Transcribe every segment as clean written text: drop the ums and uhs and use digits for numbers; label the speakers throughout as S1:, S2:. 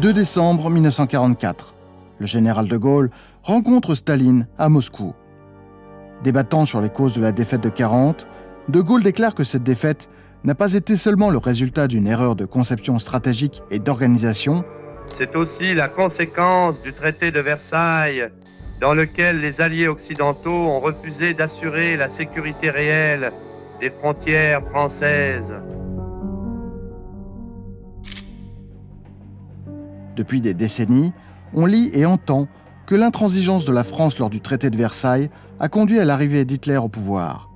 S1: 2 décembre 1944. Le général de Gaulle rencontre Staline à Moscou. Débattant sur les causes de la défaite de 40, de Gaulle déclare que cette défaite n'a pas été seulement le résultat d'une erreur de conception stratégique et d'organisation.
S2: C'est aussi la conséquence du traité de Versailles, dans lequel les alliés occidentaux ont refusé d'assurer la sécurité réelle des frontières françaises.
S1: Depuis des décennies, on lit et entend que l'intransigeance de la France lors du traité de Versailles a conduit à l'arrivée d'Hitler au pouvoir.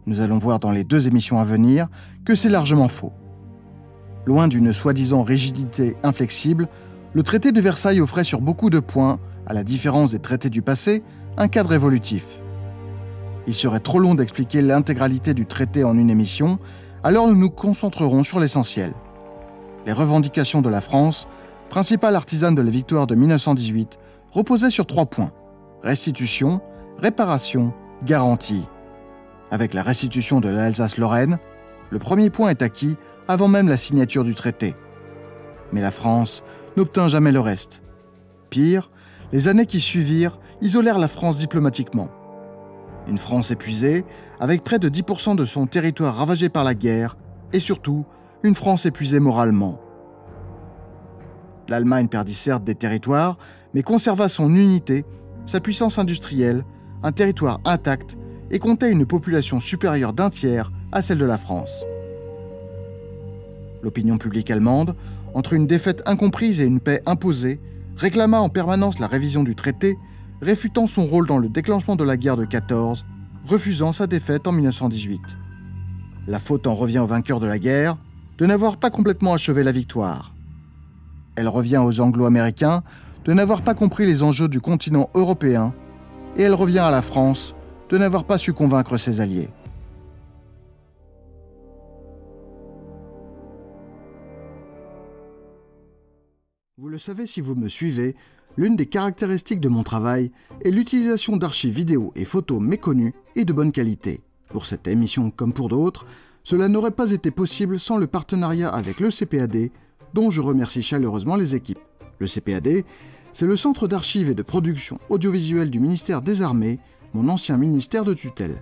S1: Nous allons voir dans les 2 émissions à venir que c'est largement faux. Loin d'une soi-disant rigidité inflexible, le traité de Versailles offrait sur beaucoup de points, à la différence des traités du passé, un cadre évolutif. Il serait trop long d'expliquer l'intégralité du traité en une émission, alors nous nous concentrerons sur l'essentiel. Les revendications de la France, principale artisane de la victoire de 1918, reposaient sur 3 points: restitution, réparation, garantie. Avec la restitution de l'Alsace-Lorraine, le premier point est acquis avant même la signature du traité. Mais la France n'obtint jamais le reste. Pire, les années qui suivirent isolèrent la France diplomatiquement. Une France épuisée, avec près de 10% de son territoire ravagé par la guerre, et surtout, une France épuisée moralement. L'Allemagne perdit certes des territoires, mais conserva son unité, sa puissance industrielle, un territoire intact et comptait une population supérieure d'1 tiers à celle de la France. L'opinion publique allemande, entre une défaite incomprise et une paix imposée, réclama en permanence la révision du traité, réfutant son rôle dans le déclenchement de la guerre de 14, refusant sa défaite en 1918. La faute en revient aux vainqueurs de la guerre de n'avoir pas complètement achevé la victoire. Elle revient aux Anglo-Américains de n'avoir pas compris les enjeux du continent européen, et elle revient à la France de n'avoir pas su convaincre ses alliés. Vous le savez si vous me suivez, l'une des caractéristiques de mon travail est l'utilisation d'archives vidéo et photos méconnues et de bonne qualité. Pour cette émission comme pour d'autres, cela n'aurait pas été possible sans le partenariat avec le CPAD, dont je remercie chaleureusement les équipes. Le CPAD, c'est le Centre d'archives et de production audiovisuelle du ministère des Armées, mon ancien ministère de tutelle.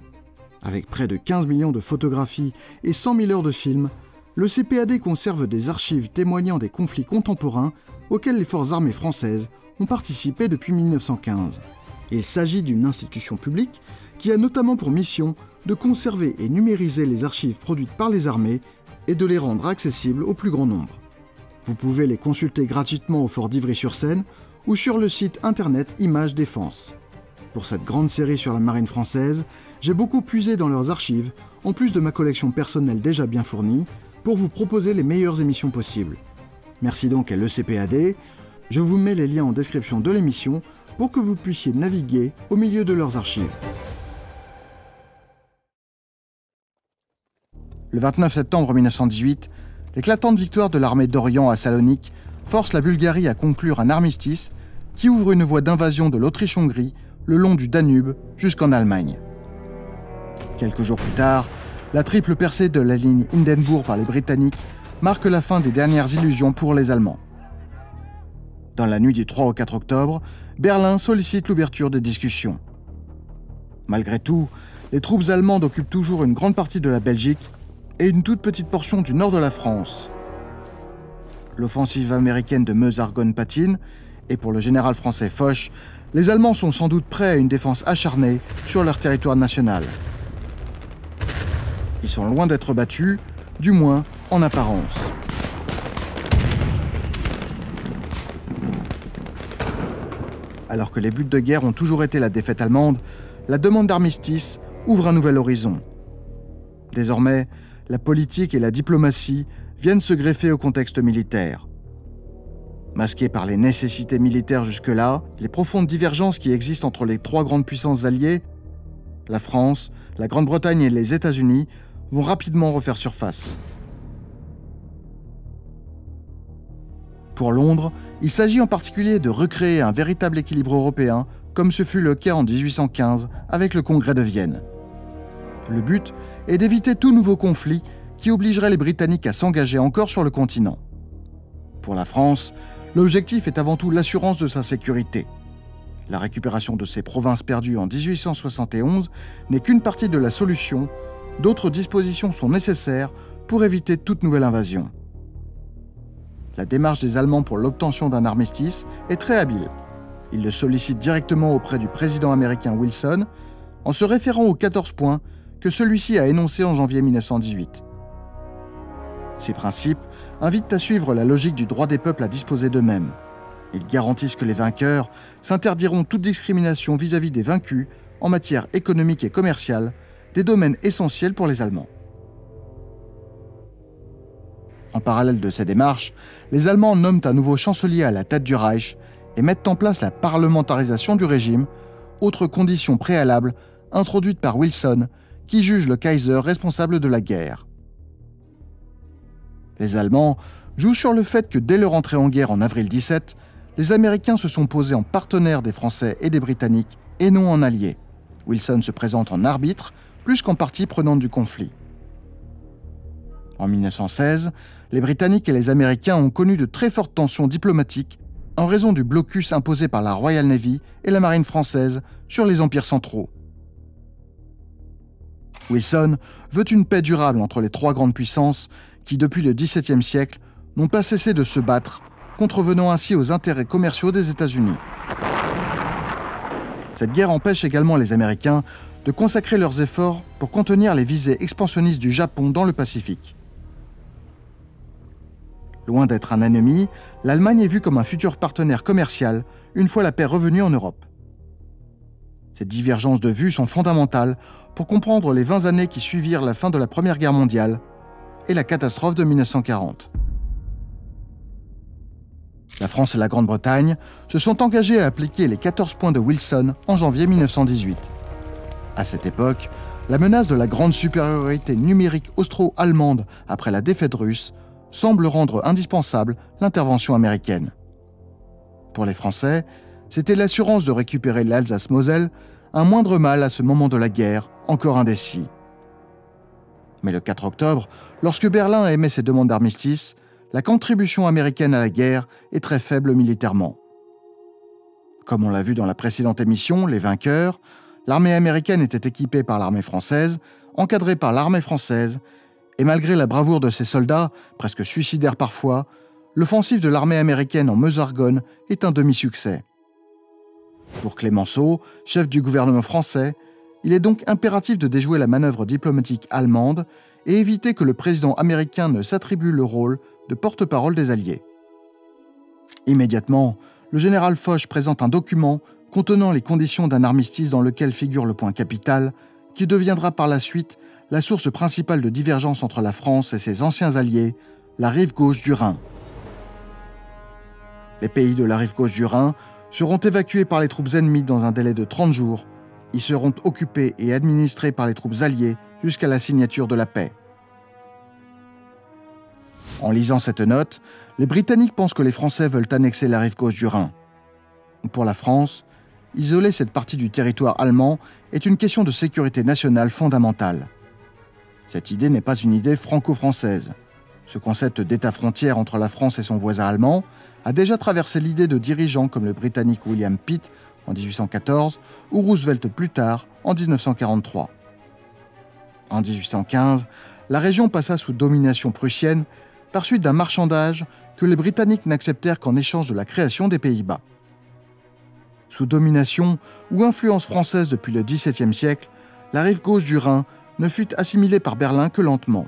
S1: Avec près de 15 millions de photographies et 100 000 heures de films, le CPAD conserve des archives témoignant des conflits contemporains auxquels les forces armées françaises ont participé depuis 1915. Il s'agit d'une institution publique qui a notamment pour mission de conserver et numériser les archives produites par les armées et de les rendre accessibles au plus grand nombre. Vous pouvez les consulter gratuitement au fort d'Ivry-sur-Seine ou sur le site internet Images Défense. Pour cette grande série sur la marine française, j'ai beaucoup puisé dans leurs archives, en plus de ma collection personnelle déjà bien fournie, pour vous proposer les meilleures émissions possibles. Merci donc à l'ECPAD. Je vous mets les liens en description de l'émission pour que vous puissiez naviguer au milieu de leurs archives. Le 29 septembre 1918, l'éclatante victoire de l'armée d'Orient à Salonique force la Bulgarie à conclure un armistice qui ouvre une voie d'invasion de l'Autriche-Hongrie le long du Danube jusqu'en Allemagne. Quelques jours plus tard, la triple percée de la ligne Hindenburg par les Britanniques marque la fin des dernières illusions pour les Allemands. Dans la nuit du 3 au 4 octobre, Berlin sollicite l'ouverture des discussions. Malgré tout, les troupes allemandes occupent toujours une grande partie de la Belgique et une toute petite portion du nord de la France. L'offensive américaine de Meuse-Argonne patine, et pour le général français Foch, les Allemands sont sans doute prêts à une défense acharnée sur leur territoire national. Ils sont loin d'être battus, du moins en apparence. Alors que les buts de guerre ont toujours été la défaite allemande, la demande d'armistice ouvre un nouvel horizon. Désormais, la politique et la diplomatie viennent se greffer au contexte militaire. Masquées par les nécessités militaires jusque-là, les profondes divergences qui existent entre les 3 grandes puissances alliées, la France, la Grande-Bretagne et les États-Unis, vont rapidement refaire surface. Pour Londres, il s'agit en particulier de recréer un véritable équilibre européen, comme ce fut le cas en 1815 avec le Congrès de Vienne. Le but est d'éviter tout nouveau conflit qui obligerait les Britanniques à s'engager encore sur le continent. Pour la France, l'objectif est avant tout l'assurance de sa sécurité. La récupération de ces provinces perdues en 1871 n'est qu'une partie de la solution, d'autres dispositions sont nécessaires pour éviter toute nouvelle invasion. La démarche des Allemands pour l'obtention d'un armistice est très habile. Ils le sollicitent directement auprès du président américain Wilson en se référant aux 14 points que celui-ci a énoncés en janvier 1918. Ces principes invitent à suivre la logique du droit des peuples à disposer d'eux-mêmes. Ils garantissent que les vainqueurs s'interdiront toute discrimination vis-à-vis des vaincus en matière économique et commerciale, des domaines essentiels pour les Allemands. En parallèle de ces démarches, les Allemands nomment un nouveau chancelier à la tête du Reich et mettent en place la parlementarisation du régime, autre condition préalable introduite par Wilson, qui juge le Kaiser responsable de la guerre. Les Allemands jouent sur le fait que dès leur entrée en guerre en avril 17, les Américains se sont posés en partenaires des Français et des Britanniques et non en alliés. Wilson se présente en arbitre plus qu'en partie prenante du conflit. En 1916, les Britanniques et les Américains ont connu de très fortes tensions diplomatiques en raison du blocus imposé par la Royal Navy et la marine française sur les empires centraux. Wilson veut une paix durable entre les trois grandes puissances qui, depuis le XVIIe siècle, n'ont pas cessé de se battre, contrevenant ainsi aux intérêts commerciaux des États-Unis. Cette guerre empêche également les Américains de consacrer leurs efforts pour contenir les visées expansionnistes du Japon dans le Pacifique. Loin d'être un ennemi, l'Allemagne est vue comme un futur partenaire commercial une fois la paix revenue en Europe. Ces divergences de vues sont fondamentales pour comprendre les 20 années qui suivirent la fin de la Première Guerre mondiale et la catastrophe de 1940. La France et la Grande-Bretagne se sont engagées à appliquer les 14 points de Wilson en janvier 1918. À cette époque, la menace de la grande supériorité numérique austro-allemande après la défaite russe semble rendre indispensable l'intervention américaine. Pour les Français, c'était l'assurance de récupérer l'Alsace-Moselle, un moindre mal à ce moment de la guerre, encore indécis. Mais le 4 octobre, lorsque Berlin émet ses demandes d'armistice, la contribution américaine à la guerre est très faible militairement. Comme on l'a vu dans la précédente émission, Les Vainqueurs, l'armée américaine était équipée par l'armée française, encadrée par l'armée française, et malgré la bravoure de ses soldats, presque suicidaires parfois, l'offensive de l'armée américaine en Meuse-Argonne est un demi-succès. Pour Clémenceau, chef du gouvernement français, il est donc impératif de déjouer la manœuvre diplomatique allemande et éviter que le président américain ne s'attribue le rôle de porte-parole des Alliés. Immédiatement, le général Foch présente un document contenant les conditions d'un armistice dans lequel figure le point capital, qui deviendra par la suite la source principale de divergence entre la France et ses anciens alliés, la rive gauche du Rhin. Les pays de la rive gauche du Rhin seront évacués par les troupes ennemies dans un délai de 30 jours. Ils seront occupés et administrés par les troupes alliées jusqu'à la signature de la paix. En lisant cette note, les Britanniques pensent que les Français veulent annexer la rive gauche du Rhin. Pour la France, isoler cette partie du territoire allemand est une question de sécurité nationale fondamentale. Cette idée n'est pas une idée franco-française. Ce concept d'État-frontière entre la France et son voisin allemand a déjà traversé l'idée de dirigeants comme le Britannique William Pitt en 1814 ou Roosevelt plus tard en 1943. En 1815, la région passa sous domination prussienne par suite d'un marchandage que les Britanniques n'acceptèrent qu'en échange de la création des Pays-Bas. Sous domination ou influence française depuis le XVIIe siècle, la rive gauche du Rhin ne fut assimilée par Berlin que lentement.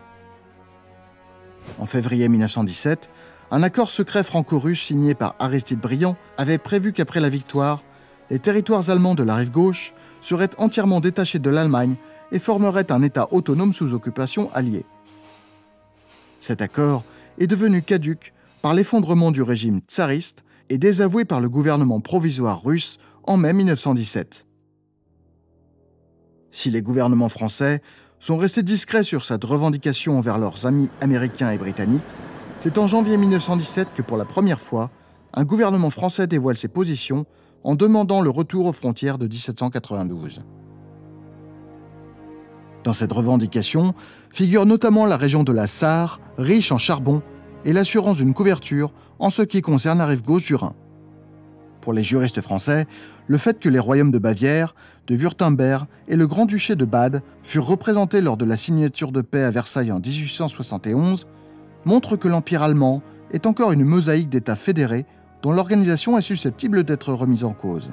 S1: En février 1917, un accord secret franco-russe signé par Aristide Briand avait prévu qu'après la victoire, les territoires allemands de la rive gauche seraient entièrement détachés de l'Allemagne et formeraient un État autonome sous occupation alliée. Cet accord est devenu caduc par l'effondrement du régime tsariste et désavoué par le gouvernement provisoire russe en mai 1917. Si les gouvernements français sont restés discrets sur cette revendication envers leurs amis américains et britanniques, c'est en janvier 1917 que pour la première fois, un gouvernement français dévoile ses positions en demandant le retour aux frontières de 1792. Dans cette revendication figure notamment la région de la Sarre, riche en charbon, et l'assurance d'une couverture en ce qui concerne la rive gauche du Rhin. Pour les juristes français, le fait que les royaumes de Bavière, de Wurtemberg et le Grand-Duché de Bade furent représentés lors de la signature de paix à Versailles en 1871 montre que l'Empire allemand est encore une mosaïque d'États fédérés dont l'organisation est susceptible d'être remise en cause.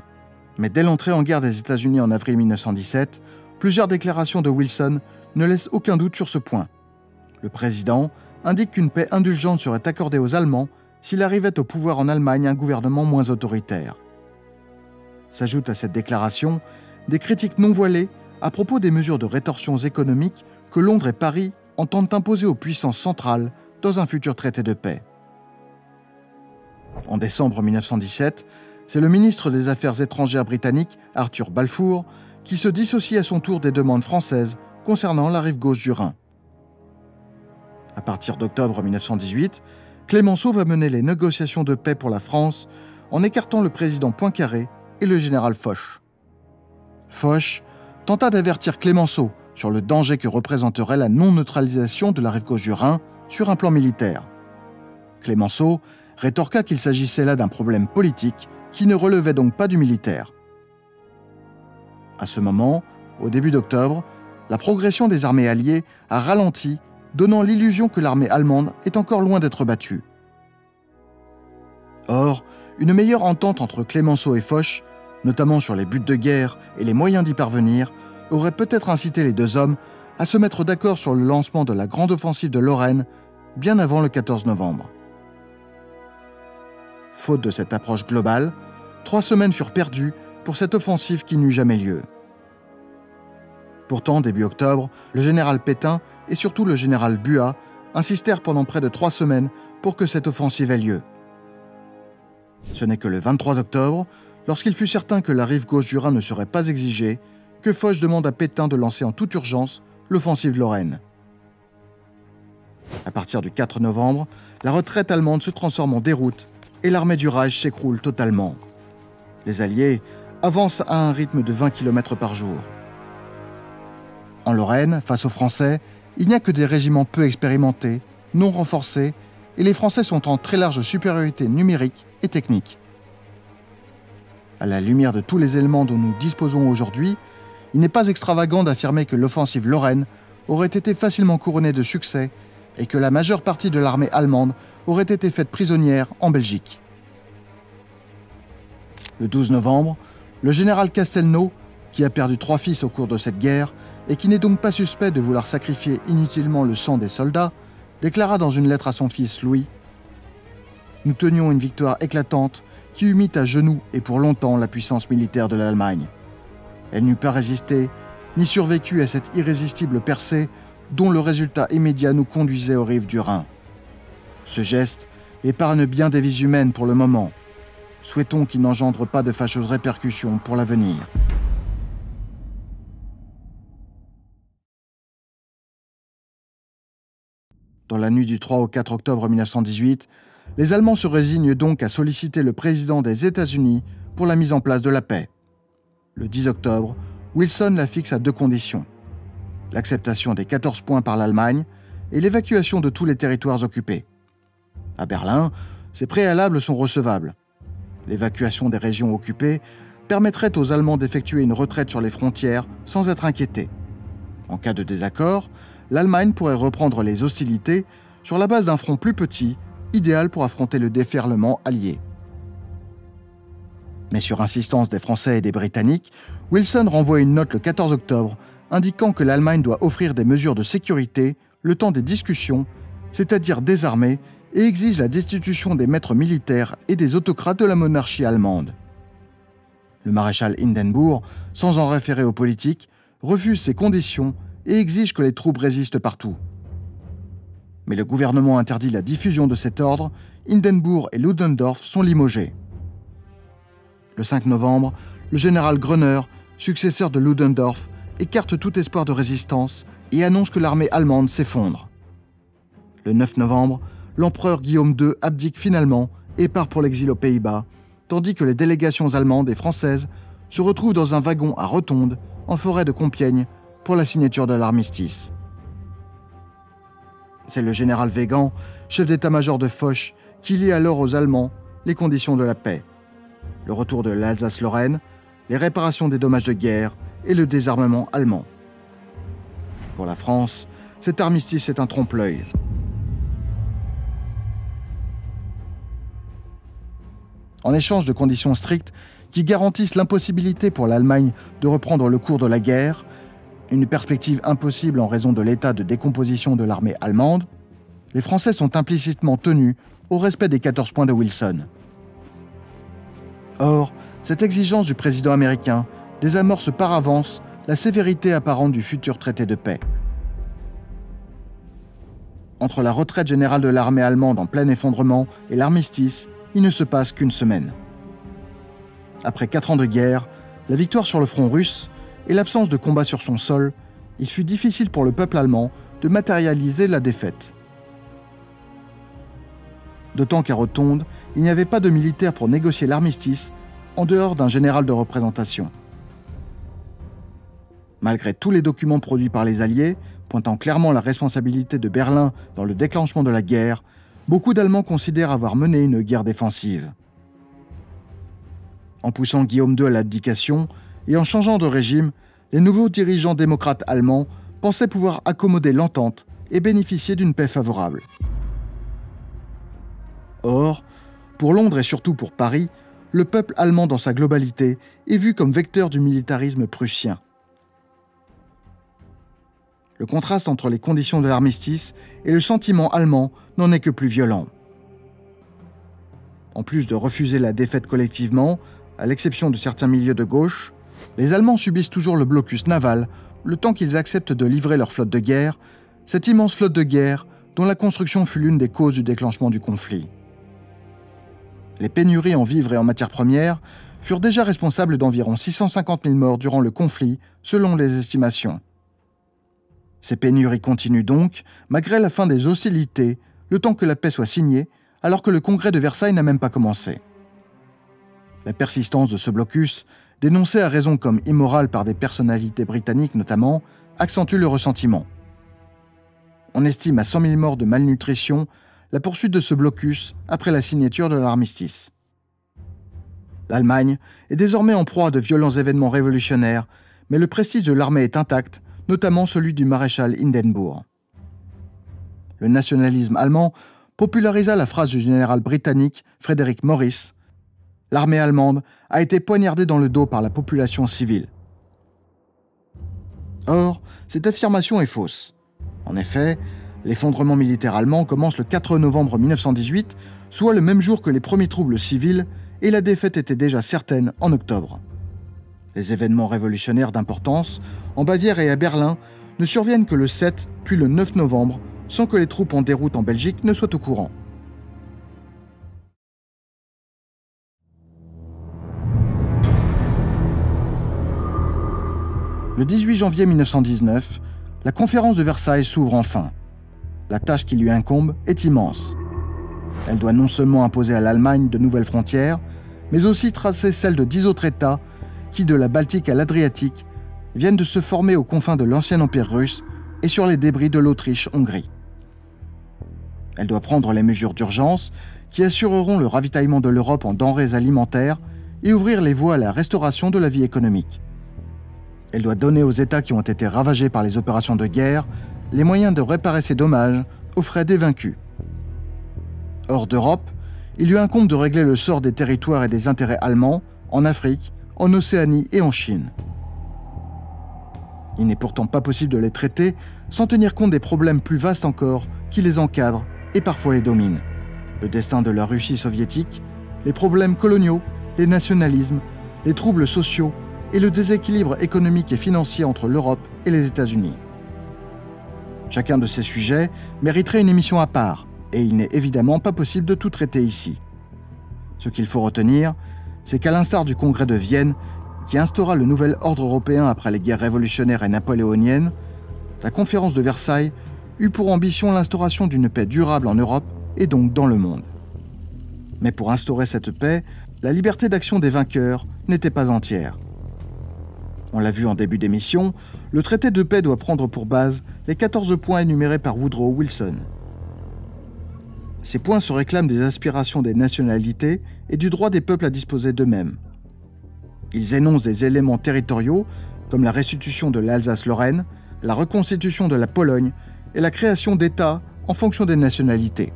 S1: Mais dès l'entrée en guerre des États-Unis en avril 1917, plusieurs déclarations de Wilson ne laissent aucun doute sur ce point. Le président indique qu'une paix indulgente serait accordée aux Allemands s'il arrivait au pouvoir en Allemagne un gouvernement moins autoritaire. S'ajoutent à cette déclaration des critiques non voilées à propos des mesures de rétorsion économiques que Londres et Paris entendent imposer aux puissances centrales dans un futur traité de paix. En décembre 1917, c'est le ministre des Affaires étrangères britannique, Arthur Balfour, qui se dissocie à son tour des demandes françaises concernant la rive gauche du Rhin. À partir d'octobre 1918, Clémenceau va mener les négociations de paix pour la France en écartant le président Poincaré et le général Foch. Foch tenta d'avertir Clémenceau sur le danger que représenterait la non-neutralisation de la rive gauche du Rhin sur un plan militaire. Clémenceau rétorqua qu'il s'agissait là d'un problème politique qui ne relevait donc pas du militaire. À ce moment, au début d'octobre, la progression des armées alliées a ralenti, donnant l'illusion que l'armée allemande est encore loin d'être battue. Or, une meilleure entente entre Clémenceau et Foch, notamment sur les buts de guerre et les moyens d'y parvenir, aurait peut-être incité les deux hommes à se mettre d'accord sur le lancement de la grande offensive de Lorraine bien avant le 14 novembre. Faute de cette approche globale, 3 semaines furent perdues pour cette offensive qui n'eut jamais lieu. Pourtant, début octobre, le général Pétain et surtout le général Buat insistèrent pendant près de 3 semaines pour que cette offensive ait lieu. Ce n'est que le 23 octobre, lorsqu'il fut certain que la rive gauche du Rhin ne serait pas exigée, que Foch demande à Pétain de lancer en toute urgence l'offensive Lorraine. À partir du 4 novembre, la retraite allemande se transforme en déroute et l'armée du Reich s'écroule totalement. Les Alliés avancent à un rythme de 20 km par jour. En Lorraine, face aux Français, il n'y a que des régiments peu expérimentés, non renforcés, et les Français sont en très large supériorité numérique et technique. À la lumière de tous les éléments dont nous disposons aujourd'hui, il n'est pas extravagant d'affirmer que l'offensive Lorraine aurait été facilement couronnée de succès et que la majeure partie de l'armée allemande aurait été faite prisonnière en Belgique. Le 12 novembre, le général Castelnau, qui a perdu 3 fils au cours de cette guerre et qui n'est donc pas suspect de vouloir sacrifier inutilement le sang des soldats, déclara dans une lettre à son fils Louis « Nous tenions une victoire éclatante qui eût mis à genoux et pour longtemps la puissance militaire de l'Allemagne. Elle n'eût pas résisté, ni survécu à cette irrésistible percée dont le résultat immédiat nous conduisait aux rives du Rhin. Ce geste épargne bien des vies humaines pour le moment. Souhaitons qu'il n'engendre pas de fâcheuses répercussions pour l'avenir. » Dans la nuit du 3 au 4 octobre 1918, les Allemands se résignent donc à solliciter le président des États-Unis pour la mise en place de la paix. Le 10 octobre, Wilson la fixe à 2 conditions. L'acceptation des 14 points par l'Allemagne et l'évacuation de tous les territoires occupés. À Berlin, ces préalables sont recevables. L'évacuation des régions occupées permettrait aux Allemands d'effectuer une retraite sur les frontières sans être inquiétés. En cas de désaccord, l'Allemagne pourrait reprendre les hostilités sur la base d'un front plus petit, idéal pour affronter le déferlement allié. Mais sur insistance des Français et des Britanniques, Wilson renvoie une note le 14 octobre indiquant que l'Allemagne doit offrir des mesures de sécurité le temps des discussions, c'est-à-dire désarmer, et exige la destitution des maîtres militaires et des autocrates de la monarchie allemande. Le maréchal Hindenburg, sans en référer aux politiques, refuse ces conditions et exige que les troupes résistent partout. Mais le gouvernement interdit la diffusion de cet ordre, Hindenburg et Ludendorff sont limogés. Le 5 novembre, le général Groener, successeur de Ludendorff, écarte tout espoir de résistance et annonce que l'armée allemande s'effondre. Le 9 novembre, l'empereur Guillaume II abdique finalement et part pour l'exil aux Pays-Bas, tandis que les délégations allemandes et françaises se retrouvent dans un wagon à Rotonde, en forêt de Compiègne, pour la signature de l'armistice. C'est le général Weygand, chef d'état-major de Foch, qui lie alors aux Allemands les conditions de la paix. Le retour de l'Alsace-Lorraine, les réparations des dommages de guerre et le désarmement allemand. Pour la France, cet armistice est un trompe-l'œil. En échange de conditions strictes qui garantissent l'impossibilité pour l'Allemagne de reprendre le cours de la guerre, une perspective impossible en raison de l'état de décomposition de l'armée allemande, les Français sont implicitement tenus au respect des 14 points de Wilson. Or, cette exigence du président américain désamorce par avance la sévérité apparente du futur traité de paix. Entre la retraite générale de l'armée allemande en plein effondrement et l'armistice, il ne se passe qu'une semaine. Après 4 ans de guerre, la victoire sur le front russe et l'absence de combat sur son sol, il fut difficile pour le peuple allemand de matérialiser la défaite. D'autant qu'à Rotonde, il n'y avait pas de militaires pour négocier l'armistice en dehors d'un général de représentation. Malgré tous les documents produits par les Alliés, pointant clairement la responsabilité de Berlin dans le déclenchement de la guerre, beaucoup d'Allemands considèrent avoir mené une guerre défensive. En poussant Guillaume II à l'abdication et en changeant de régime, les nouveaux dirigeants démocrates allemands pensaient pouvoir accommoder l'entente et bénéficier d'une paix favorable. Or, pour Londres et surtout pour Paris, le peuple allemand dans sa globalité est vu comme vecteur du militarisme prussien. Le contraste entre les conditions de l'armistice et le sentiment allemand n'en est que plus violent. En plus de refuser la défaite collectivement, à l'exception de certains milieux de gauche, les Allemands subissent toujours le blocus naval le temps qu'ils acceptent de livrer leur flotte de guerre, cette immense flotte de guerre dont la construction fut l'une des causes du déclenchement du conflit. Les pénuries en vivres et en matières premières furent déjà responsables d'environ 650 000 morts durant le conflit, selon les estimations. Ces pénuries continuent donc, malgré la fin des hostilités, le temps que la paix soit signée, alors que le congrès de Versailles n'a même pas commencé. La persistance de ce blocus, dénoncé à raison comme immoral par des personnalités britanniques notamment, accentue le ressentiment. On estime à 100 000 morts de malnutrition la poursuite de ce blocus après la signature de l'armistice. L'Allemagne est désormais en proie à de violents événements révolutionnaires, mais le prestige de l'armée est intact, notamment celui du maréchal Hindenburg. Le nationalisme allemand popularisa la phrase du général britannique Frederick Morris « L'armée allemande a été poignardée dans le dos par la population civile ». Or, cette affirmation est fausse. En effet, l'effondrement militaire allemand commence le 4 novembre 1918, soit le même jour que les premiers troubles civils, et la défaite était déjà certaine en octobre. Les événements révolutionnaires d'importance, en Bavière et à Berlin, ne surviennent que le 7 puis le 9 novembre, sans que les troupes en déroute en Belgique ne soient au courant. Le 18 janvier 1919, la conférence de Versailles s'ouvre enfin. La tâche qui lui incombe est immense. Elle doit non seulement imposer à l'Allemagne de nouvelles frontières, mais aussi tracer celles de 10 autres États qui, de la Baltique à l'Adriatique, viennent de se former aux confins de l'ancien empire russe et sur les débris de l'Autriche-Hongrie. Elle doit prendre les mesures d'urgence qui assureront le ravitaillement de l'Europe en denrées alimentaires et ouvrir les voies à la restauration de la vie économique. Elle doit donner aux États qui ont été ravagés par les opérations de guerre les moyens de réparer ces dommages aux frais des vaincus. Hors d'Europe, il lui incombe de régler le sort des territoires et des intérêts allemands en Afrique, en Océanie et en Chine. Il n'est pourtant pas possible de les traiter sans tenir compte des problèmes plus vastes encore qui les encadrent et parfois les dominent. Le destin de la Russie soviétique, les problèmes coloniaux, les nationalismes, les troubles sociaux et le déséquilibre économique et financier entre l'Europe et les États-Unis. Chacun de ces sujets mériterait une émission à part, et il n'est évidemment pas possible de tout traiter ici. Ce qu'il faut retenir, c'est qu'à l'instar du Congrès de Vienne, qui instaura le nouvel ordre européen après les guerres révolutionnaires et napoléoniennes, la conférence de Versailles eut pour ambition l'instauration d'une paix durable en Europe et donc dans le monde. Mais pour instaurer cette paix, la liberté d'action des vainqueurs n'était pas entière. On l'a vu en début d'émission, le traité de paix doit prendre pour base les 14 points énumérés par Woodrow Wilson. Ces points se réclament des aspirations des nationalités et du droit des peuples à disposer d'eux-mêmes. Ils énoncent des éléments territoriaux comme la restitution de l'Alsace-Lorraine, la reconstitution de la Pologne et la création d'États en fonction des nationalités.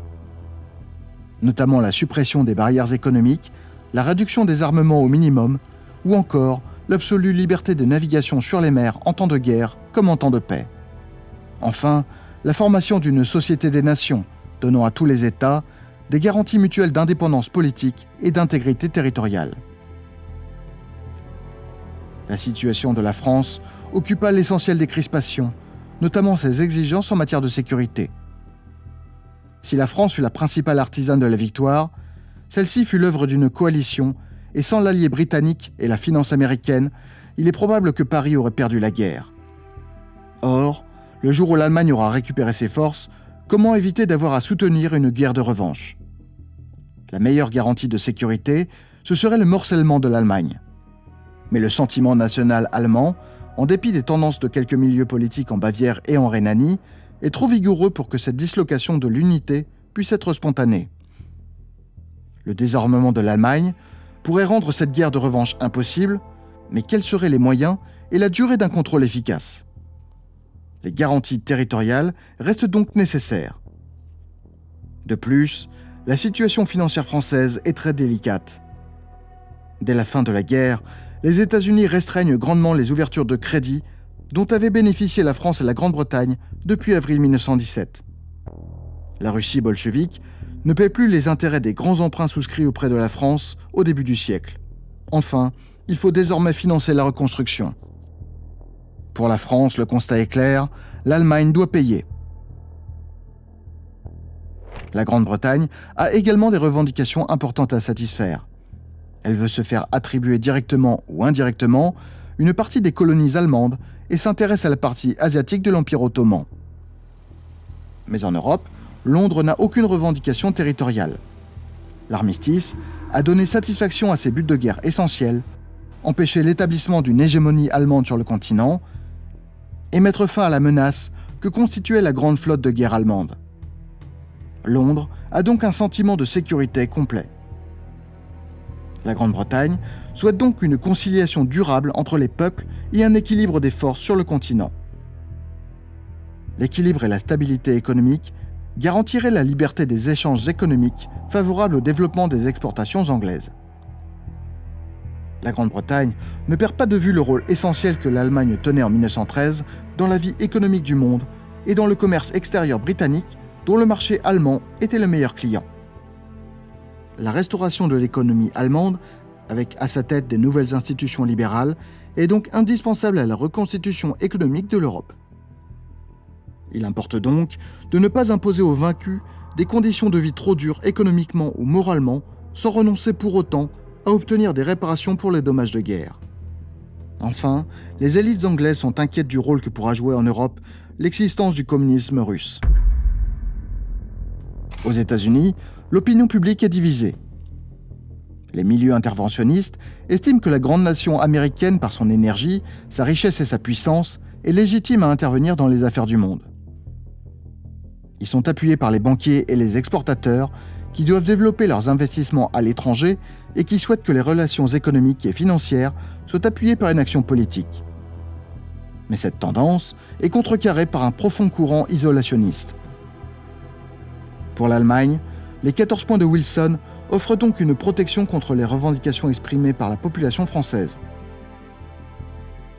S1: Notamment la suppression des barrières économiques, la réduction des armements au minimum ou encore l'absolue liberté de navigation sur les mers en temps de guerre comme en temps de paix. Enfin, la formation d'une société des nations donnant à tous les États des garanties mutuelles d'indépendance politique et d'intégrité territoriale. La situation de la France occupa l'essentiel des crispations, notamment ses exigences en matière de sécurité. Si la France fut la principale artisane de la victoire, celle-ci fut l'œuvre d'une coalition, et sans l'allié britannique et la finance américaine, il est probable que Paris aurait perdu la guerre. Or, le jour où l'Allemagne aura récupéré ses forces, comment éviter d'avoir à soutenir une guerre de revanche? La meilleure garantie de sécurité, ce serait le morcellement de l'Allemagne. Mais le sentiment national allemand, en dépit des tendances de quelques milieux politiques en Bavière et en Rhénanie, est trop vigoureux pour que cette dislocation de l'unité puisse être spontanée. Le désarmement de l'Allemagne pourrait rendre cette guerre de revanche impossible, mais quels seraient les moyens et la durée d'un contrôle efficace? Les garanties territoriales restent donc nécessaires. De plus, la situation financière française est très délicate. Dès la fin de la guerre, les États-Unis restreignent grandement les ouvertures de crédit dont avaient bénéficié la France et la Grande-Bretagne depuis avril 1917. La Russie bolchevique ne paie plus les intérêts des grands emprunts souscrits auprès de la France au début du siècle. Enfin, il faut désormais financer la reconstruction. Pour la France, le constat est clair, l'Allemagne doit payer. La Grande-Bretagne a également des revendications importantes à satisfaire. Elle veut se faire attribuer directement ou indirectement une partie des colonies allemandes et s'intéresse à la partie asiatique de l'Empire ottoman. Mais en Europe, Londres n'a aucune revendication territoriale. L'armistice a donné satisfaction à ses buts de guerre essentiels, empêcher l'établissement d'une hégémonie allemande sur le continent et mettre fin à la menace que constituait la grande flotte de guerre allemande. Londres a donc un sentiment de sécurité complet. La Grande-Bretagne souhaite donc une conciliation durable entre les peuples et un équilibre des forces sur le continent. L'équilibre et la stabilité économique garantiraient la liberté des échanges économiques favorables au développement des exportations anglaises. La Grande-Bretagne ne perd pas de vue le rôle essentiel que l'Allemagne tenait en 1913 dans la vie économique du monde et dans le commerce extérieur britannique dont le marché allemand était le meilleur client. La restauration de l'économie allemande, avec à sa tête des nouvelles institutions libérales, est donc indispensable à la reconstitution économique de l'Europe. Il importe donc de ne pas imposer aux vaincus des conditions de vie trop dures économiquement ou moralement, sans renoncer pour autant à obtenir des réparations pour les dommages de guerre. Enfin, les élites anglaises sont inquiètes du rôle que pourra jouer en Europe l'existence du communisme russe. Aux États-Unis, l'opinion publique est divisée. Les milieux interventionnistes estiment que la grande nation américaine, par son énergie, sa richesse et sa puissance, est légitime à intervenir dans les affaires du monde. Ils sont appuyés par les banquiers et les exportateurs qui doivent développer leurs investissements à l'étranger et qui souhaitent que les relations économiques et financières soient appuyées par une action politique. Mais cette tendance est contrecarrée par un profond courant isolationniste. Pour l'Allemagne, les 14 points de Wilson offrent donc une protection contre les revendications exprimées par la population française.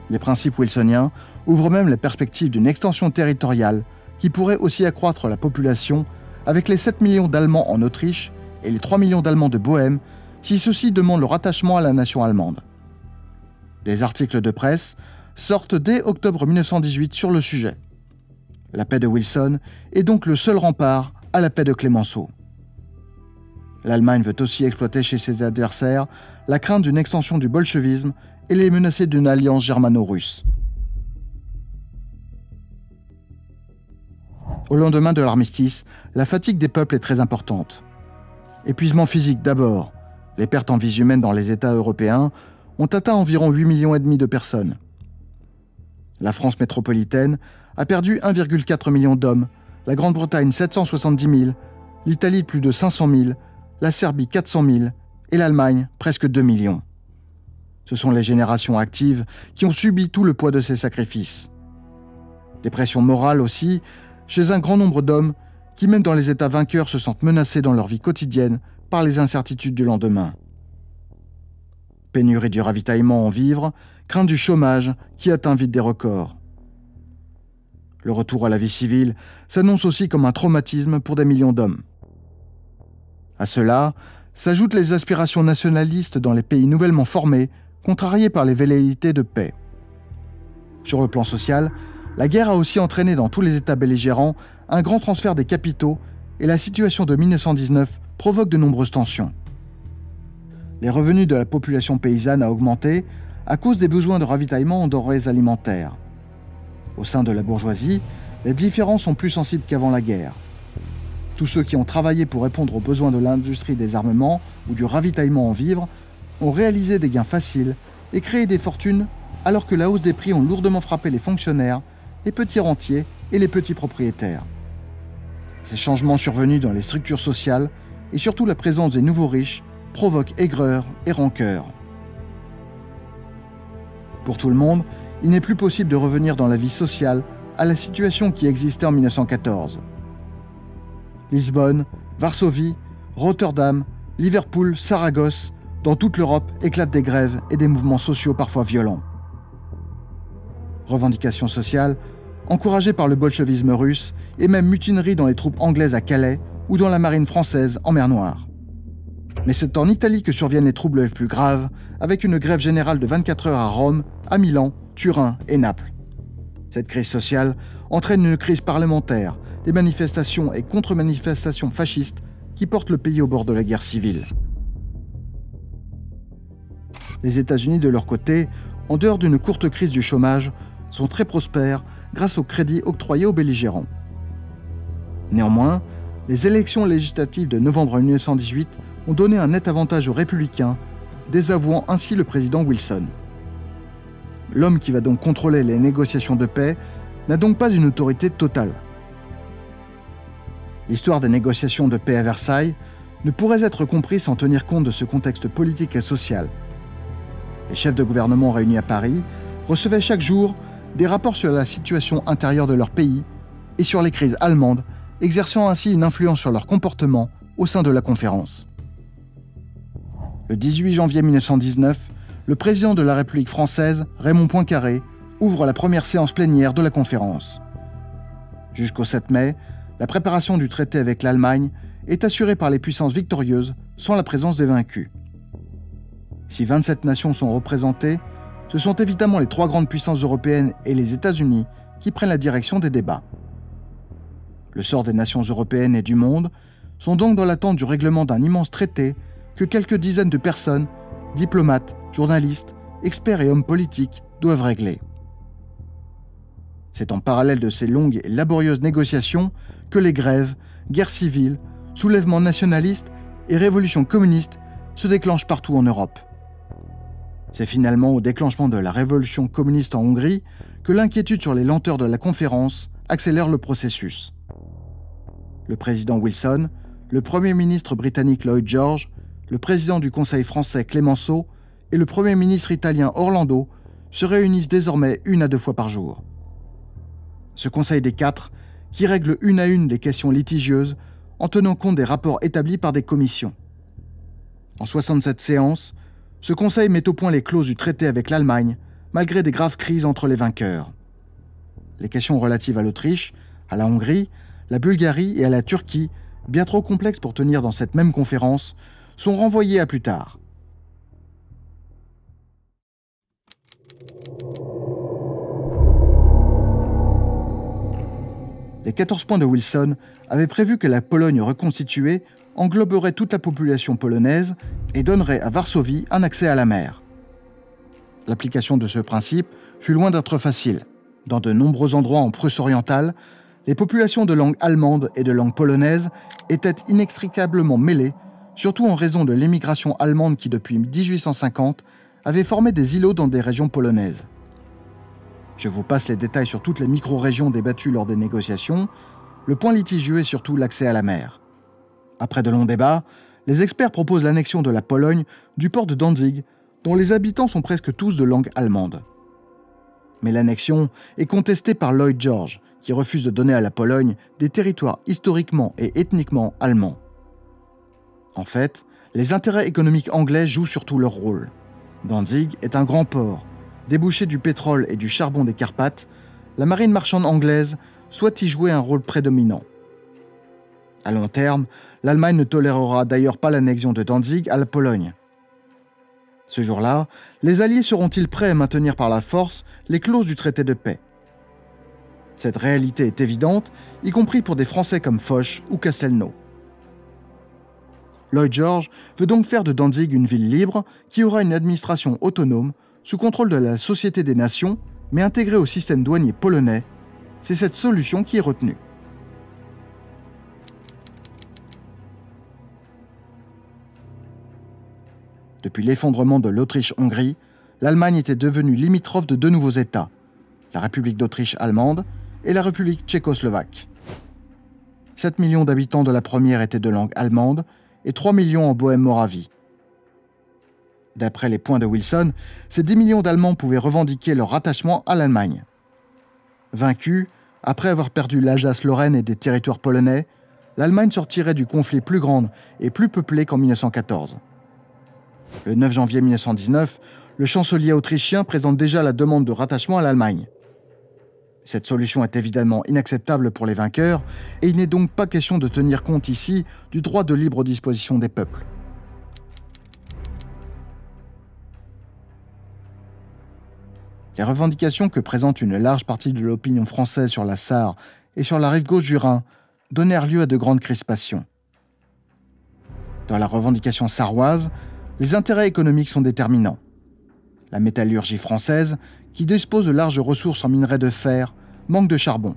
S1: Les principes wilsoniens ouvrent même la perspective d'une extension territoriale qui pourrait aussi accroître la population avec les 7 millions d'Allemands en Autriche et les 3 millions d'Allemands de Bohême si ceux-ci demandent le rattachement à la nation allemande. Des articles de presse sortent dès octobre 1918 sur le sujet. La paix de Wilson est donc le seul rempart à la paix de Clémenceau. L'Allemagne veut aussi exploiter chez ses adversaires la crainte d'une extension du bolchevisme et les menacer d'une alliance germano-russe. Au lendemain de l'armistice, la fatigue des peuples est très importante. Épuisement physique d'abord. Les pertes en vies humaines dans les États européens ont atteint environ 8,5 millions de personnes. La France métropolitaine a perdu 1,4 million d'hommes, la Grande-Bretagne 770 000 l'Italie plus de 500 000, la Serbie 400 000 et l'Allemagne presque 2 millions. Ce sont les générations actives qui ont subi tout le poids de ces sacrifices. Des pressions morales aussi, chez un grand nombre d'hommes qui, même dans les États vainqueurs, se sentent menacés dans leur vie quotidienne par les incertitudes du lendemain. Pénurie du ravitaillement en vivres, crainte du chômage qui atteint vite des records. Le retour à la vie civile s'annonce aussi comme un traumatisme pour des millions d'hommes. À cela s'ajoutent les aspirations nationalistes dans les pays nouvellement formés, contrariés par les velléités de paix. Sur le plan social, la guerre a aussi entraîné dans tous les États belligérants un grand transfert des capitaux et la situation de 1919 provoque de nombreuses tensions. Les revenus de la population paysanne a augmenté à cause des besoins de ravitaillement en denrées alimentaires. Au sein de la bourgeoisie, les différends sont plus sensibles qu'avant la guerre. Tous ceux qui ont travaillé pour répondre aux besoins de l'industrie des armements ou du ravitaillement en vivres ont réalisé des gains faciles et créé des fortunes alors que la hausse des prix ont lourdement frappé les fonctionnaires, les petits rentiers et les petits propriétaires. Ces changements survenus dans les structures sociales et surtout la présence des nouveaux riches provoquent aigreur et rancœur. Pour tout le monde, il n'est plus possible de revenir dans la vie sociale à la situation qui existait en 1914. Lisbonne, Varsovie, Rotterdam, Liverpool, Saragosse, dans toute l'Europe éclatent des grèves et des mouvements sociaux parfois violents. Revendications sociales, encouragées par le bolchevisme russe et même mutineries dans les troupes anglaises à Calais ou dans la marine française en mer Noire. Mais c'est en Italie que surviennent les troubles les plus graves, avec une grève générale de 24 heures à Rome, à Milan, Turin et Naples. Cette crise sociale entraîne une crise parlementaire, des manifestations et contre-manifestations fascistes qui portent le pays au bord de la guerre civile. Les États-Unis, de leur côté, en dehors d'une courte crise du chômage, sont très prospères grâce aux crédits octroyés aux belligérants. Néanmoins, les élections législatives de novembre 1918 ont donné un net avantage aux républicains, désavouant ainsi le président Wilson. L'homme qui va donc contrôler les négociations de paix n'a donc pas une autorité totale. L'histoire des négociations de paix à Versailles ne pourrait être comprise sans tenir compte de ce contexte politique et social. Les chefs de gouvernement réunis à Paris recevaient chaque jour des rapports sur la situation intérieure de leur pays et sur les crises allemandes, exerçant ainsi une influence sur leur comportement au sein de la conférence. Le 18 janvier 1919, le président de la République française, Raymond Poincaré, ouvre la première séance plénière de la conférence. Jusqu'au 7 mai, la préparation du traité avec l'Allemagne est assurée par les puissances victorieuses sans la présence des vaincus. Si 27 nations sont représentées, ce sont évidemment les trois grandes puissances européennes et les États-Unis qui prennent la direction des débats. Le sort des nations européennes et du monde sont donc dans l'attente du règlement d'un immense traité que quelques dizaines de personnes, diplomates, journalistes, experts et hommes politiques doivent régler. C'est en parallèle de ces longues et laborieuses négociations que les grèves, guerres civiles, soulèvements nationalistes et révolutions communistes se déclenchent partout en Europe. C'est finalement au déclenchement de la révolution communiste en Hongrie que l'inquiétude sur les lenteurs de la conférence accélère le processus. Le président Wilson, le Premier ministre britannique Lloyd George, le président du Conseil français Clemenceau et le Premier ministre italien Orlando se réunissent désormais 1 à 2 fois par jour. Ce Conseil des 4, qui règle une à une les questions litigieuses en tenant compte des rapports établis par des commissions. En 67 séances, ce Conseil met au point les clauses du traité avec l'Allemagne, malgré des graves crises entre les vainqueurs. Les questions relatives à l'Autriche, à la Hongrie, la Bulgarie et à la Turquie, bien trop complexes pour tenir dans cette même conférence, sont renvoyées à plus tard. Les 14 points de Wilson avaient prévu que la Pologne reconstituée engloberait toute la population polonaise et donnerait à Varsovie un accès à la mer. L'application de ce principe fut loin d'être facile. Dans de nombreux endroits en Prusse orientale, les populations de langue allemande et de langue polonaise étaient inextricablement mêlées, surtout en raison de l'émigration allemande qui, depuis 1850, avait formé des îlots dans des régions polonaises. Je vous passe les détails sur toutes les micro-régions débattues lors des négociations. Le point litigieux est surtout l'accès à la mer. Après de longs débats, les experts proposent l'annexion de la Pologne du port de Danzig, dont les habitants sont presque tous de langue allemande. Mais l'annexion est contestée par Lloyd George, qui refuse de donner à la Pologne des territoires historiquement et ethniquement allemands. En fait, les intérêts économiques anglais jouent surtout leur rôle. Danzig est un grand port. Débouché du pétrole et du charbon des Carpates, la marine marchande anglaise souhaite y jouer un rôle prédominant. À long terme, l'Allemagne ne tolérera d'ailleurs pas l'annexion de Danzig à la Pologne. Ce jour-là, les Alliés seront-ils prêts à maintenir par la force les clauses du traité de paix? Cette réalité est évidente, y compris pour des Français comme Foch ou Castelnau. Lloyd George veut donc faire de Danzig une ville libre qui aura une administration autonome sous contrôle de la Société des Nations, mais intégrée au système douanier polonais. C'est cette solution qui est retenue. Depuis l'effondrement de l'Autriche-Hongrie, l'Allemagne était devenue limitrophe de deux nouveaux États, la République d'Autriche allemande et la République tchécoslovaque. 7 millions d'habitants de la première étaient de langue allemande et 3 millions en Bohème-Moravie. D'après les points de Wilson, ces 10 millions d'Allemands pouvaient revendiquer leur rattachement à l'Allemagne. Vaincue, après avoir perdu l'Alsace-Lorraine et des territoires polonais, l'Allemagne sortirait du conflit plus grande et plus peuplée qu'en 1914. Le 9 janvier 1919, le chancelier autrichien présente déjà la demande de rattachement à l'Allemagne. Cette solution est évidemment inacceptable pour les vainqueurs et il n'est donc pas question de tenir compte ici du droit de libre disposition des peuples. Les revendications que présente une large partie de l'opinion française sur la Sarre et sur la rive gauche du Rhin donnèrent lieu à de grandes crispations. Dans la revendication sarroise, les intérêts économiques sont déterminants. La métallurgie française, qui dispose de larges ressources en minerais de fer, manque de charbon.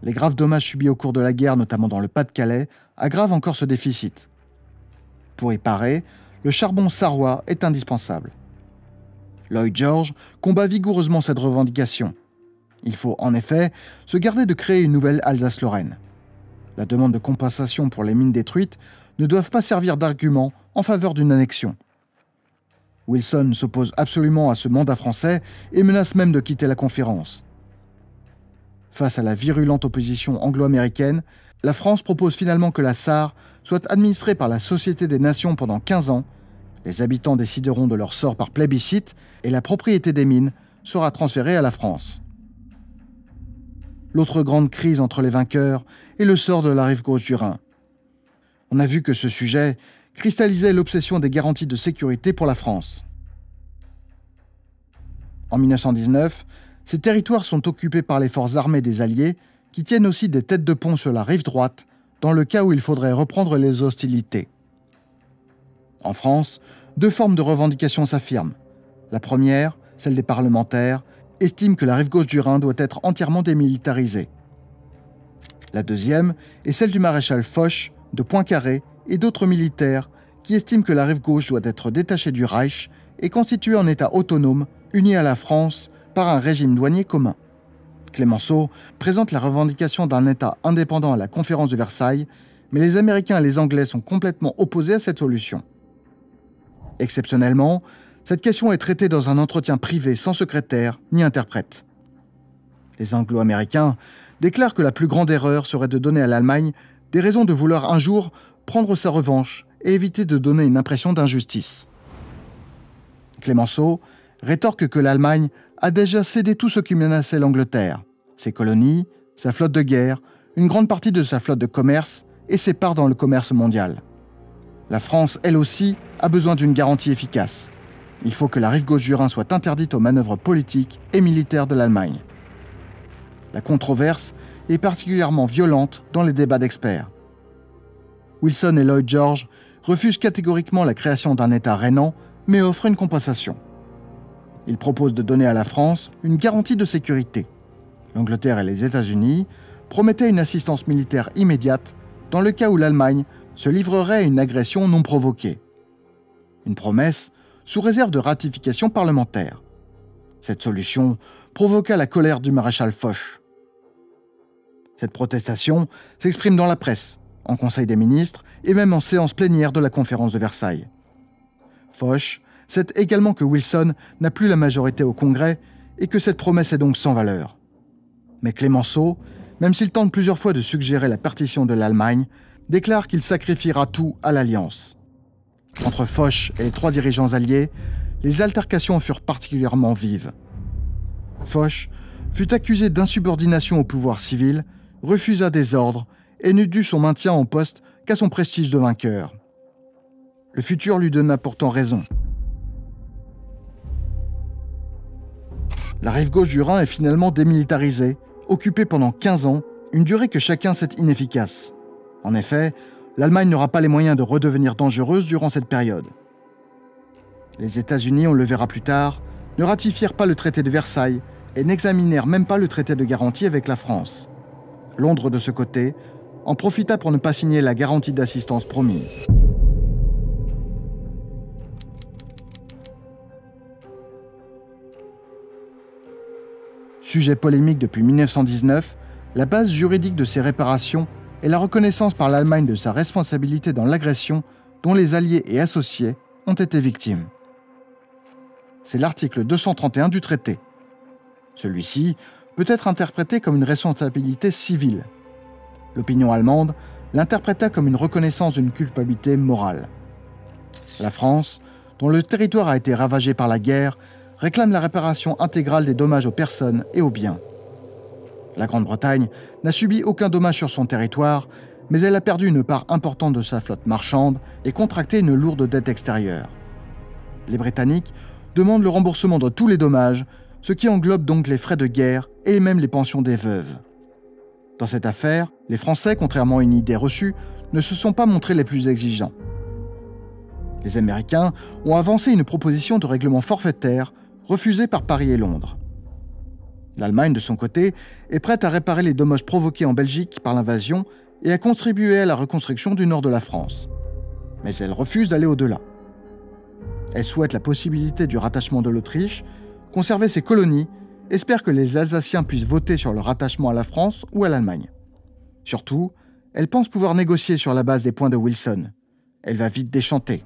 S1: Les graves dommages subis au cours de la guerre, notamment dans le Pas-de-Calais, aggravent encore ce déficit. Pour y parer, le charbon sarrois est indispensable. Lloyd George combat vigoureusement cette revendication. Il faut, en effet, se garder de créer une nouvelle Alsace-Lorraine. La demande de compensation pour les mines détruites ne doit pas servir d'argument en faveur d'une annexion. Wilson s'oppose absolument à ce mandat français et menace même de quitter la conférence. Face à la virulente opposition anglo-américaine, la France propose finalement que la Sarre soit administrée par la Société des Nations pendant 15 ans. Les habitants décideront de leur sort par plébiscite et la propriété des mines sera transférée à la France. L'autre grande crise entre les vainqueurs est le sort de la rive gauche du Rhin. On a vu que ce sujet cristallisait l'obsession des garanties de sécurité pour la France. En 1919, ces territoires sont occupés par les forces armées des Alliés qui tiennent aussi des têtes de pont sur la rive droite dans le cas où il faudrait reprendre les hostilités. En France, deux formes de revendications s'affirment. La première, celle des parlementaires, estime que la rive gauche du Rhin doit être entièrement démilitarisée. La deuxième est celle du maréchal Foch, de Poincaré et d'autres militaires qui estiment que la rive gauche doit être détachée du Reich et constituée en État autonome, uni à la France par un régime douanier commun. Clemenceau présente la revendication d'un État indépendant à la conférence de Versailles, mais les Américains et les Anglais sont complètement opposés à cette solution. Exceptionnellement, cette question est traitée dans un entretien privé sans secrétaire ni interprète. Les Anglo-Américains déclarent que la plus grande erreur serait de donner à l'Allemagne des raisons de vouloir un jour prendre sa revanche et éviter de donner une impression d'injustice. Clemenceau rétorque que l'Allemagne a déjà cédé tout ce qui menaçait l'Angleterre, ses colonies, sa flotte de guerre, une grande partie de sa flotte de commerce et ses parts dans le commerce mondial. La France, elle aussi, a besoin d'une garantie efficace. Il faut que la rive gauche du Rhin soit interdite aux manœuvres politiques et militaires de l'Allemagne. La controverse est particulièrement violente dans les débats d'experts. Wilson et Lloyd George refusent catégoriquement la création d'un État rhénan, mais offrent une compensation. Ils proposent de donner à la France une garantie de sécurité. L'Angleterre et les États-Unis promettaient une assistance militaire immédiate dans le cas où l'Allemagne se livrerait à une agression non provoquée. Une promesse sous réserve de ratification parlementaire. Cette solution provoqua la colère du maréchal Foch. Cette protestation s'exprime dans la presse. en Conseil des ministres et même en séance plénière de la conférence de Versailles. Foch sait également que Wilson n'a plus la majorité au Congrès et que cette promesse est donc sans valeur. Mais Clemenceau, même s'il tente plusieurs fois de suggérer la partition de l'Allemagne, déclare qu'il sacrifiera tout à l'Alliance. Entre Foch et les 3 dirigeants alliés, les altercations furent particulièrement vives. Foch fut accusé d'insubordination au pouvoir civil, refusa des ordres et n'eut dû son maintien en poste qu'à son prestige de vainqueur. Le futur lui donna pourtant raison. La rive gauche du Rhin est finalement démilitarisée, occupée pendant 15 ans, une durée que chacun sait inefficace. En effet, l'Allemagne n'aura pas les moyens de redevenir dangereuse durant cette période. Les États-Unis, on le verra plus tard, ne ratifièrent pas le traité de Versailles et n'examinèrent même pas le traité de garantie avec la France. Londres, de ce côté, en profita pour ne pas signer la garantie d'assistance promise. Sujet polémique depuis 1919, la base juridique de ces réparations est la reconnaissance par l'Allemagne de sa responsabilité dans l'agression dont les alliés et associés ont été victimes. C'est l'article 231 du traité. Celui-ci peut être interprété comme une responsabilité civile. L'opinion allemande l'interpréta comme une reconnaissance d'une culpabilité morale. La France, dont le territoire a été ravagé par la guerre, réclame la réparation intégrale des dommages aux personnes et aux biens. La Grande-Bretagne n'a subi aucun dommage sur son territoire, mais elle a perdu une part importante de sa flotte marchande et contracté une lourde dette extérieure. Les Britanniques demandent le remboursement de tous les dommages, ce qui englobe donc les frais de guerre et même les pensions des veuves. Dans cette affaire, les Français, contrairement à une idée reçue, ne se sont pas montrés les plus exigeants. Les Américains ont avancé une proposition de règlement forfaitaire refusée par Paris et Londres. L'Allemagne, de son côté, est prête à réparer les dommages provoqués en Belgique par l'invasion et à contribuer à la reconstruction du nord de la France. Mais elle refuse d'aller au-delà. Elle souhaite la possibilité du rattachement de l'Autriche, conserver ses colonies, espère que les Alsaciens puissent voter sur le rattachement à la France ou à l'Allemagne. Surtout, elle pense pouvoir négocier sur la base des points de Wilson. Elle va vite déchanter.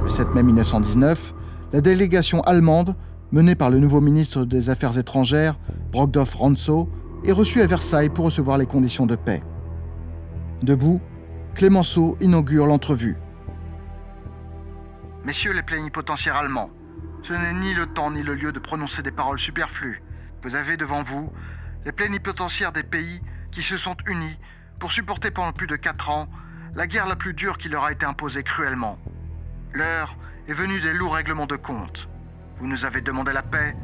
S1: Le 7 mai 1919, la délégation allemande, menée par le nouveau ministre des Affaires étrangères, Brockdorff Rantzau, est reçue à Versailles pour recevoir les conditions de paix. Debout, Clemenceau inaugure l'entrevue. Messieurs les plénipotentiaires allemands, ce n'est ni le temps ni le lieu de prononcer des paroles superflues. Vous avez devant vous les plénipotentiaires des pays qui se sont unis pour supporter pendant plus de 4 ans la guerre la plus dure qui leur a été imposée cruellement. L'heure est venue des lourds règlements de compte. Vous nous avez demandé la paix,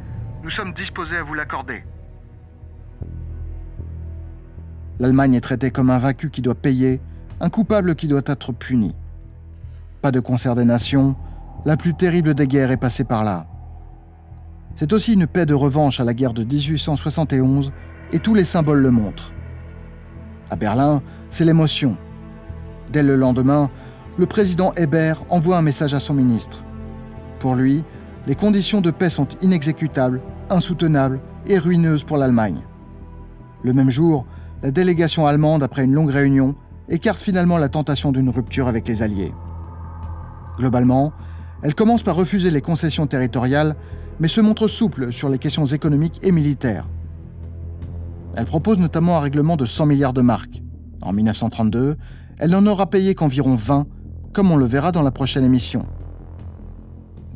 S1: nous sommes disposés à vous l'accorder. L'Allemagne est traitée comme un vaincu qui doit payer, un coupable qui doit être puni. Pas de concert des nations, la plus terrible des guerres est passée par là. C'est aussi une paix de revanche à la guerre de 1871, et tous les symboles le montrent. À Berlin, c'est l'émotion. Dès le lendemain, le président Hébert envoie un message à son ministre. Pour lui, les conditions de paix sont inexécutables, insoutenables et ruineuses pour l'Allemagne. Le même jour, la délégation allemande, après une longue réunion, écarte finalement la tentation d'une rupture avec les Alliés. Globalement, elle commence par refuser les concessions territoriales, mais se montre souple sur les questions économiques et militaires. Elle propose notamment un règlement de 100 milliards de marks. En 1932, elle n'en aura payé qu'environ 20, comme on le verra dans la prochaine émission.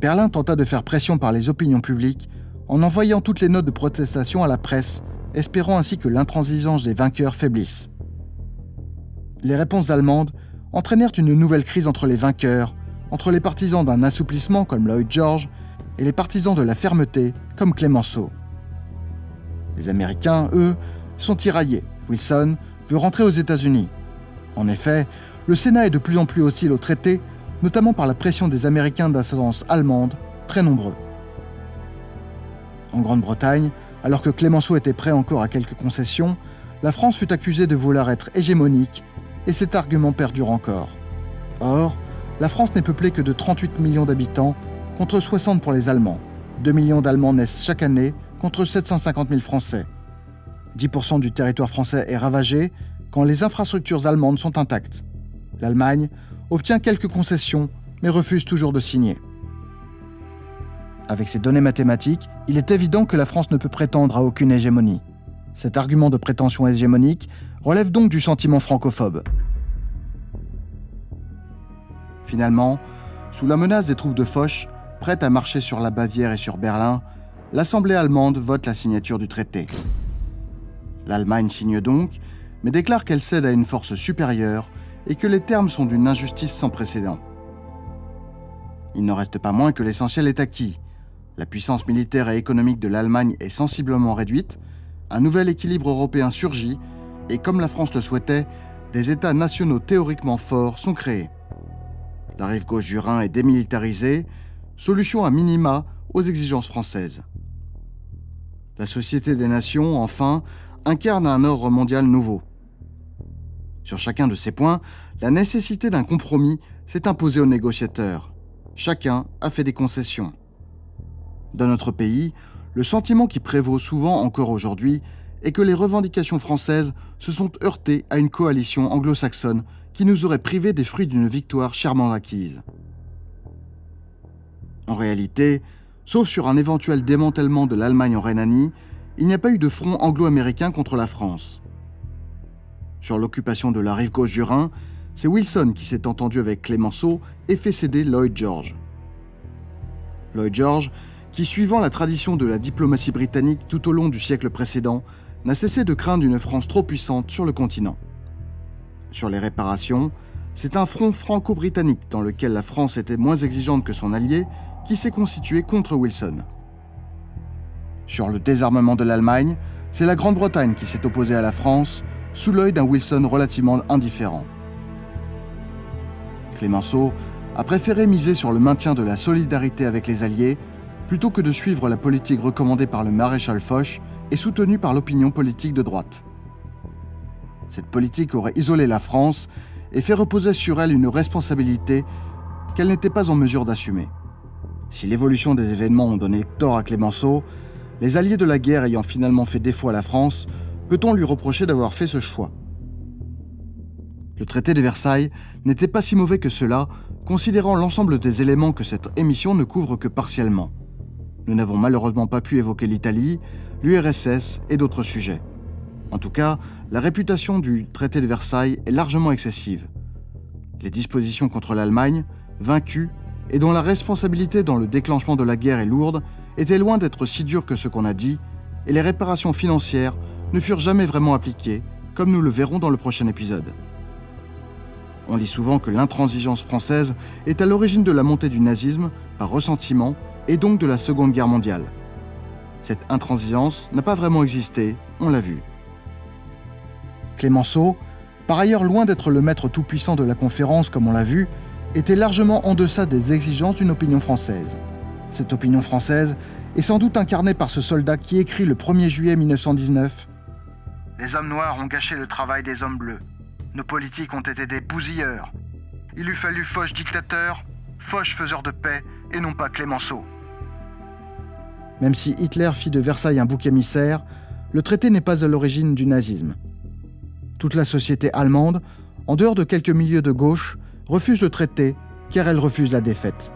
S1: Berlin tenta de faire pression par les opinions publiques en envoyant toutes les notes de protestation à la presse, espérant ainsi que l'intransigeance des vainqueurs faiblisse. Les réponses allemandes entraînèrent une nouvelle crise entre les vainqueurs, entre les partisans d'un assouplissement comme Lloyd George et les partisans de la fermeté comme Clemenceau. Les Américains, eux, sont tiraillés. Wilson veut rentrer aux États-Unis. En effet, le Sénat est de plus en plus hostile au traité, notamment par la pression des Américains d'ascendance allemande, très nombreux. En Grande-Bretagne, alors que Clemenceau était prêt encore à quelques concessions, la France fut accusée de vouloir être hégémonique, et cet argument perdure encore. Or, la France n'est peuplée que de 38 millions d'habitants, contre 60 pour les Allemands. 2 millions d'Allemands naissent chaque année, contre 750 000 Français. 10% du territoire français est ravagé quand les infrastructures allemandes sont intactes. L'Allemagne obtient quelques concessions, mais refuse toujours de signer. Avec ces données mathématiques, il est évident que la France ne peut prétendre à aucune hégémonie. Cet argument de prétention hégémonique relève donc du sentiment francophobe. Finalement, sous la menace des troupes de Foch, prêtes à marcher sur la Bavière et sur Berlin, l'Assemblée allemande vote la signature du traité. L'Allemagne signe donc, mais déclare qu'elle cède à une force supérieure et que les termes sont d'une injustice sans précédent. Il n'en reste pas moins que l'essentiel est acquis. La puissance militaire et économique de l'Allemagne est sensiblement réduite, un nouvel équilibre européen surgit, et comme la France le souhaitait, des États nationaux théoriquement forts sont créés. La rive gauche du Rhin est démilitarisée, solution à minima aux exigences françaises. La Société des Nations, enfin, incarne un ordre mondial nouveau. Sur chacun de ces points, la nécessité d'un compromis s'est imposée aux négociateurs. Chacun a fait des concessions. Dans notre pays, le sentiment qui prévaut souvent encore aujourd'hui est que les revendications françaises se sont heurtées à une coalition anglo-saxonne qui nous aurait privés des fruits d'une victoire chèrement acquise. En réalité, sauf sur un éventuel démantèlement de l'Allemagne en Rhénanie, il n'y a pas eu de front anglo-américain contre la France. Sur l'occupation de la rive gauche du Rhin, c'est Wilson qui s'est entendu avec Clemenceau et fait céder Lloyd George. Lloyd George, qui, suivant la tradition de la diplomatie britannique tout au long du siècle précédent, n'a cessé de craindre une France trop puissante sur le continent. Sur les réparations, c'est un front franco-britannique dans lequel la France était moins exigeante que son allié qui s'est constitué contre Wilson. Sur le désarmement de l'Allemagne, c'est la Grande-Bretagne qui s'est opposée à la France, sous l'œil d'un Wilson relativement indifférent. Clemenceau a préféré miser sur le maintien de la solidarité avec les Alliés plutôt que de suivre la politique recommandée par le maréchal Foch et soutenue par l'opinion politique de droite. Cette politique aurait isolé la France et fait reposer sur elle une responsabilité qu'elle n'était pas en mesure d'assumer. Si l'évolution des événements ont donné tort à Clemenceau, les alliés de la guerre ayant finalement fait défaut à la France, peut-on lui reprocher d'avoir fait ce choix? Le traité de Versailles n'était pas si mauvais que cela, considérant l'ensemble des éléments que cette émission ne couvre que partiellement. Nous n'avons malheureusement pas pu évoquer l'Italie, l'URSS et d'autres sujets. En tout cas, la réputation du traité de Versailles est largement excessive. Les dispositions contre l'Allemagne, vaincue, et dont la responsabilité dans le déclenchement de la guerre est lourde, étaient loin d'être si dures que ce qu'on a dit, et les réparations financières ne furent jamais vraiment appliquées, comme nous le verrons dans le prochain épisode. On lit souvent que l'intransigeance française est à l'origine de la montée du nazisme par ressentiment et donc de la Seconde Guerre mondiale. Cette intransigeance n'a pas vraiment existé, on l'a vu. Clemenceau, par ailleurs loin d'être le maître tout-puissant de la conférence comme on l'a vu, était largement en deçà des exigences d'une opinion française. Cette opinion française est sans doute incarnée par ce soldat qui écrit le 1er juillet 1919 « Les hommes noirs ont gâché le travail des hommes bleus. Nos politiques ont été des bousilleurs. Il eût fallu Foch dictateur, Foch faiseur de paix, et non pas Clemenceau. » Même si Hitler fit de Versailles un bouc émissaire, le traité n'est pas à l'origine du nazisme. Toute la société allemande, en dehors de quelques milieux de gauche, refuse le traité car elle refuse la défaite.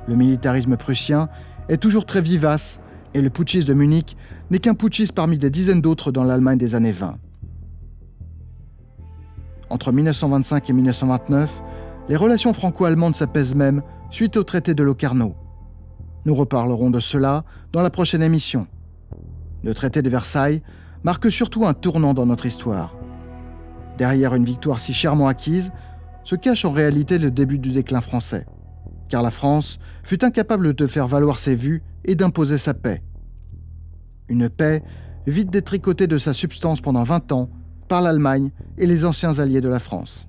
S1: Le militarisme prussien est toujours très vivace et le putschiste de Munich n'est qu'un putschiste parmi des dizaines d'autres dans l'Allemagne des années 20. Entre 1925 et 1929, les relations franco-allemandes s'apaisent même suite au traité de Locarno. Nous reparlerons de cela dans la prochaine émission. Le traité de Versailles marque surtout un tournant dans notre histoire. Derrière une victoire si chèrement acquise, se cache en réalité le début du déclin français, car la France fut incapable de faire valoir ses vues et d'imposer sa paix. Une paix vite détricotée de sa substance pendant 20 ans par l'Allemagne et les anciens alliés de la France.